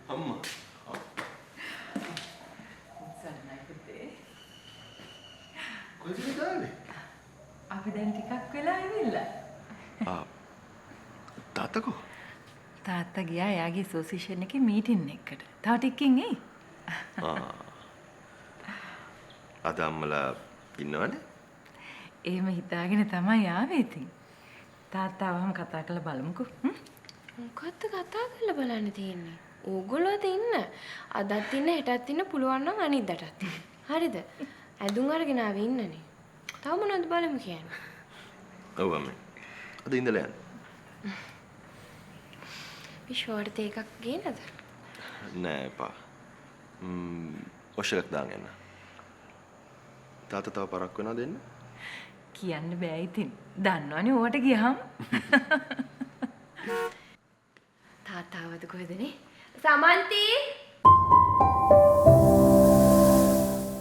අම්මා. සන්නයි පුතේ. කොහෙද දාන්නේ? අපි දැන් ටිකක් වෙලා ඇවිල්ලා. තාත්තකෝ? තාත්තා ගියා එයාගේ ඇසෝසියේෂන් එකේ මීටින් එකකට. තව ටිකකින් එයි. අද අම්මලා ඉන්නවනේ? එහෙම හිතාගෙන තමයි ආවේ ඉතින්. තාත්තා වහම කතා කරලා බලමුකෝ. මොකද්ද කතා කරලා බලන්න තියෙන්නේ? ඕගොල්ලෝද ඉන්න. අදත් ඉන්න හෙටත් ඉන්න පුළුවන් නම් අනිද්දාටත් ඉන්න. හරිද? ඇඳුම් අරගෙන ආවේ ඉන්නනේ. තව මොනවද බලමු කියන්නේ? ඔව් අම්මේ. අද ඉඳලා යන්න. විශ්වාර්ථ එකක් ගේනද? නෑ එපා. ඔෂලක් දාන් යන්න. තාත්තා තව පරක් වෙනවද දෙන්න? කියන්න බෑ ඉතින්. දන්නවනේ ඕවට ගියහම. තාත්තාවද කොහෙදනේ? සමන්ති